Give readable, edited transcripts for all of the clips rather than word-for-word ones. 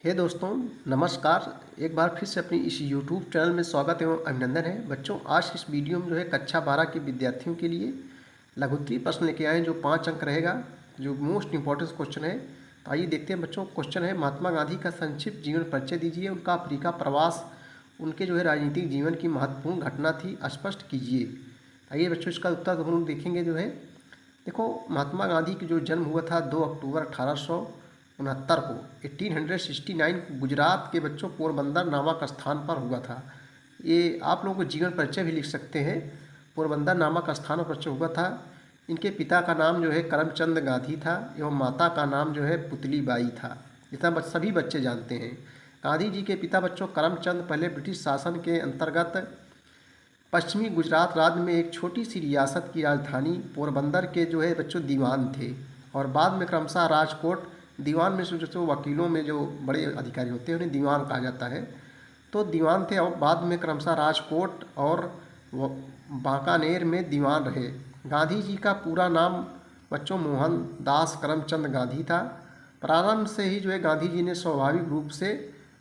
हे दोस्तों, नमस्कार। एक बार फिर से अपनी इस यूट्यूब चैनल में स्वागत एवं अभिनंदन है। बच्चों, आज इस वीडियो में कक्षा 12 के विद्यार्थियों के लिए लघुत्तरीय प्रश्न लेके आए हैं जो 5 अंक रहेगा, जो मोस्ट इंपॉर्टेंट क्वेश्चन है। तो आइए देखते हैं बच्चों। क्वेश्चन है, महात्मा गांधी का संक्षिप्त जीवन परिचय दीजिए। उनका अफ्रीका प्रवास उनके राजनीतिक जीवन की महत्वपूर्ण घटना थी, स्पष्ट कीजिए। आइए बच्चों, इसका उत्तर हम लोग देखेंगे। देखो, महात्मा गांधी की जो जन्म हुआ था 2 अक्टूबर 1869 को 1869 को गुजरात के बच्चों पोरबंदर नामक स्थान पर हुआ था। ये आप लोगों को जीवन परिचय भी लिख सकते हैं। पोरबंदर नामक स्थान पर हुआ था। इनके पिता का नाम करमचंद गांधी था एवं माता का नाम पुतली बाई था। इतना सभी बच्चे जानते हैं। गांधी जी के पिता बच्चों करमचंद पहले ब्रिटिश शासन के अंतर्गत पश्चिमी गुजरात राज्य में एक छोटी सी रियासत की राजधानी पोरबंदर के बच्चों दीवान थे। और बाद में क्रमशः राजकोट दीवान में जो वकीलों में जो बड़े अधिकारी होते हैं उन्हें दीवान कहा जाता है, तो दीवान थे। और बाद में क्रमशः राजकोट और बांकानेर में दीवान रहे। गांधी जी का पूरा नाम बच्चों मोहन दास करमचंद गांधी था। प्रारंभ से ही गांधी जी ने स्वाभाविक रूप से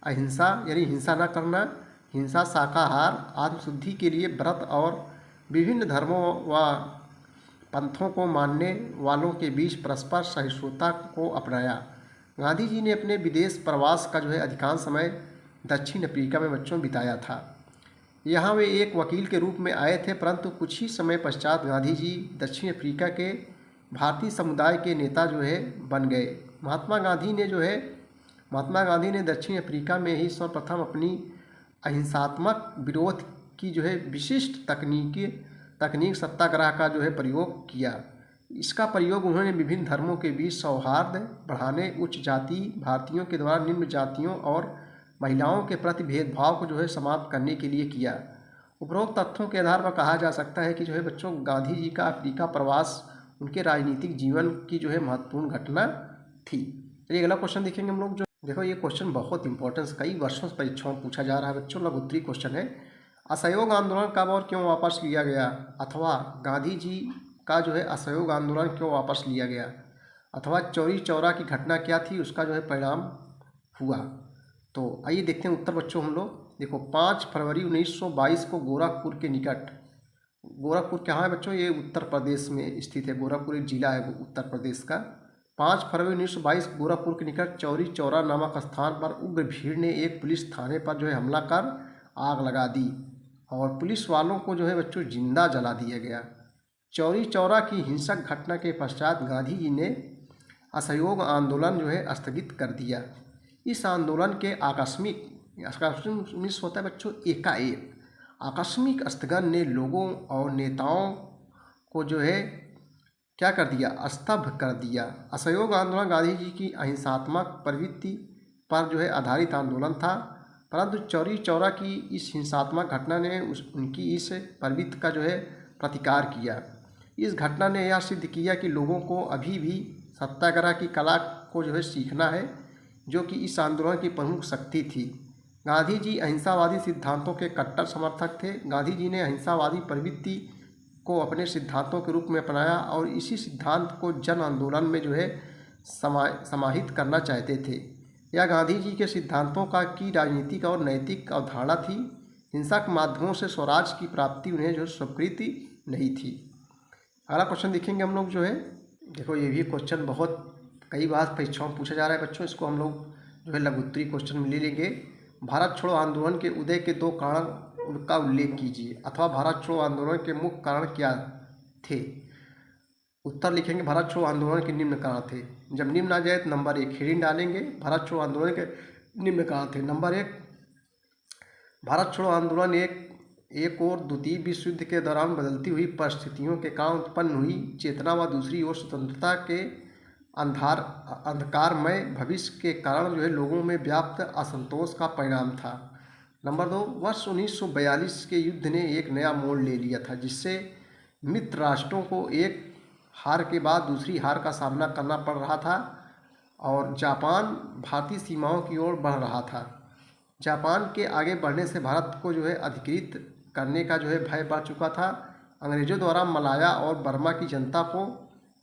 अहिंसा यानी हिंसा न करना, हिंसा, शाकाहार, आत्मशुद्धि के लिए व्रत और विभिन्न धर्मों व पंथों को मानने वालों के बीच परस्पर सहिष्णुता को अपनाया। गांधी जी ने अपने विदेश प्रवास का अधिकांश समय दक्षिण अफ्रीका में बच्चों बिताया था। यहाँ वे एक वकील के रूप में आए थे, परंतु कुछ ही समय पश्चात गांधी जी दक्षिण अफ्रीका के भारतीय समुदाय के नेता बन गए। महात्मा गांधी ने दक्षिण अफ्रीका में ही सर्वप्रथम अपनी अहिंसात्मक विरोध की विशिष्ट तकनीक सत्याग्रह का प्रयोग किया। इसका प्रयोग उन्होंने विभिन्न धर्मों के बीच सौहार्द बढ़ाने, उच्च जाति भारतीयों के द्वारा निम्न जातियों और महिलाओं के प्रति भेदभाव को समाप्त करने के लिए किया। उपरोक्त तथ्यों के आधार पर कहा जा सकता है कि बच्चों गांधी जी का अफ्रीका प्रवास उनके राजनीतिक जीवन की महत्वपूर्ण घटना थी। चलिए अगला क्वेश्चन देखेंगे हम लोग। देखो, ये क्वेश्चन बहुत इंपॉर्टेंट, कई वर्षों से परीक्षाओं में पूछा जा रहा है बच्चों। लघुत्तरीय क्वेश्चन है, असहयोग आंदोलन कब और क्यों वापस लिया गया? अथवा गांधी जी का असहयोग आंदोलन क्यों वापस लिया गया? अथवा चौरी चौरा की घटना क्या थी, उसका परिणाम हुआ? तो आइए देखते हैं उत्तर बच्चों हम लोग। देखो, 5 फरवरी 1922 को गोरखपुर के निकट, गोरखपुर कहाँ है बच्चों? ये उत्तर प्रदेश में स्थित है। गोरखपुर एक जिला है उत्तर प्रदेश का। 5 फरवरी 1922 गोरखपुर के निकट चौरी चौरा नामक स्थान पर उग्र भीड़ ने एक पुलिस थाने पर हमला कर आग लगा दी और पुलिस वालों को बच्चों जिंदा जला दिया गया। चौरी चौरा की हिंसक घटना के पश्चात गांधी जी ने असहयोग आंदोलन स्थगित कर दिया। इस आंदोलन के आकस्मिक होता है बच्चों, एकाएक आकस्मिक स्थगन ने लोगों और नेताओं को क्या कर दिया? स्तब्ध कर दिया। असहयोग आंदोलन गांधी जी की अहिंसात्मक प्रवृत्ति पर आधारित आंदोलन था, परंतु चौरी चौरा की इस हिंसात्मक घटना ने उनकी इस प्रवृत्ति का प्रतिकार किया। इस घटना ने यह सिद्ध किया कि लोगों को अभी भी सत्याग्रह की कला को सीखना है, जो कि इस आंदोलन की प्रमुख शक्ति थी। गांधी जी अहिंसावादी सिद्धांतों के कट्टर समर्थक थे। गांधी जी ने अहिंसावादी प्रवृत्ति को अपने सिद्धांतों के रूप में अपनाया और इसी सिद्धांत को जन आंदोलन में समाहित करना चाहते थे। यह गांधी जी के सिद्धांतों की राजनीतिक और नैतिक अवधारणा थी। हिंसक माध्यमों से स्वराज की प्राप्ति उन्हें स्वीकृति नहीं थी। अगला क्वेश्चन देखेंगे हम लोग। देखो, ये भी क्वेश्चन बहुत कई बार परीक्षाओं में पूछा जा रहा है बच्चों। इसको हम लोग लघुत्तरीय क्वेश्चन में ले लेंगे। भारत छोड़ो आंदोलन के उदय के 2 कारण उनका उल्लेख कीजिए। अथवा भारत छोड़ो आंदोलन के मुख्य कारण क्या थे? उत्तर लिखेंगे, भारत छोड़ो आंदोलन के निम्न कारण थे। जब निम्न आ जाए तो नंबर 1 हेडिंग डालेंगे। भारत छोड़ो आंदोलन के निम्न कारण थे। नंबर 1, भारत छोड़ो आंदोलन एक और द्वितीय विश्व युद्ध के दौरान बदलती हुई परिस्थितियों के कारण उत्पन्न हुई चेतना व दूसरी ओर स्वतंत्रता के अंधकारमय भविष्य के कारण लोगों में व्याप्त असंतोष का परिणाम था। नंबर 2, वर्ष 1942 के युद्ध ने एक नया मोड़ ले लिया था, जिससे मित्र राष्ट्रों को एक हार के बाद दूसरी हार का सामना करना पड़ रहा था और जापान भारतीय सीमाओं की ओर बढ़ रहा था। जापान के आगे बढ़ने से भारत को अधिकृत करने का भय बढ़ चुका था। अंग्रेज़ों द्वारा मलाया और बर्मा की जनता को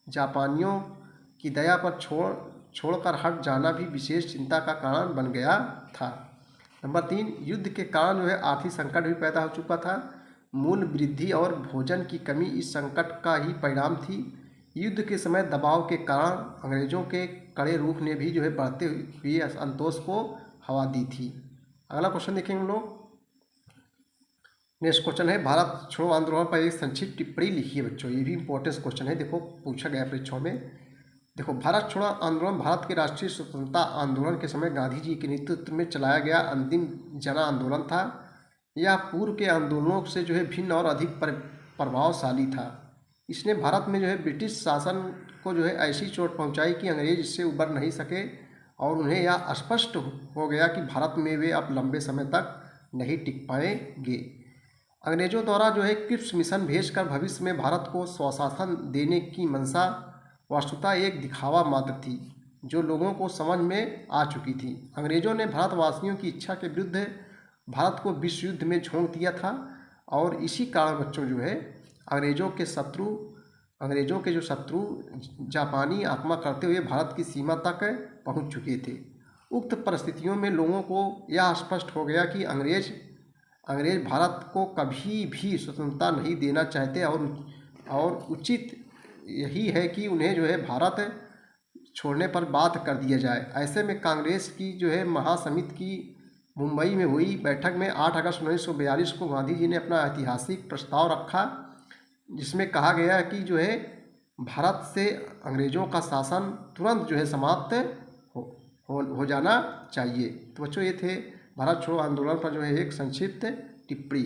जापानियों की दया पर छोड़कर हट जाना भी विशेष चिंता का कारण बन गया था। नंबर 3, युद्ध के कारण जो है आर्थिक संकट भी पैदा हो चुका था। मूल्य वृद्धि और भोजन की कमी इस संकट का ही परिणाम थी। युद्ध के समय दबाव के कारण अंग्रेजों के कड़े रुख ने भी जो है बढ़ते हुए असंतोष को हवा दी थी। अगला क्वेश्चन देखेंगे हम लोग। नेक्स्ट क्वेश्चन है, भारत छोड़ो आंदोलन पर एक संक्षिप्त टिप्पणी लिखिए बच्चों। ये भी इंपॉर्टेंट क्वेश्चन है, देखो पूछा गया परीक्षाओं में। देखो, भारत छोड़ो आंदोलन भारत के राष्ट्रीय स्वतंत्रता आंदोलन के समय गांधी जी के नेतृत्व में चलाया गया अंतिम जन आंदोलन था। यह पूर्व के आंदोलनों से जो है भिन्न और अधिक प्रभावशाली था। इसने भारत में जो है ब्रिटिश शासन को जो है ऐसी चोट पहुंचाई कि अंग्रेज इससे उबर नहीं सके और उन्हें यह स्पष्ट हो गया कि भारत में वे अब लंबे समय तक नहीं टिक पाएंगे। अंग्रेजों द्वारा जो है क्रिप्स मिशन भेजकर भविष्य में भारत को स्वशासन देने की मंशा वस्तुतः एक दिखावा मात्र थी जो लोगों को समझ में आ चुकी थी। अंग्रेजों ने भारतवासियों की इच्छा के विरुद्ध भारत को विश्व युद्ध में झोंक दिया था और इसी कारण बच्चों जो है अंग्रेजों के जो शत्रु जापानी आक्रमण करते हुए भारत की सीमा तक पहुंच चुके थे। उक्त परिस्थितियों में लोगों को यह स्पष्ट हो गया कि अंग्रेज भारत को कभी भी स्वतंत्रता नहीं देना चाहते और उचित यही है कि उन्हें जो है भारत छोड़ने पर बात कर दिया जाए। ऐसे में कांग्रेस की जो है महासमिति की मुंबई में हुई बैठक में 8 अगस्त 1942 को गांधी जी ने अपना ऐतिहासिक प्रस्ताव रखा, जिसमें कहा गया कि जो है भारत से अंग्रेजों का शासन तुरंत जो है समाप्त हो जाना चाहिए। तो बच्चों, ये थे भारत छोड़ो आंदोलन पर जो है एक संक्षिप्त टिप्पणी।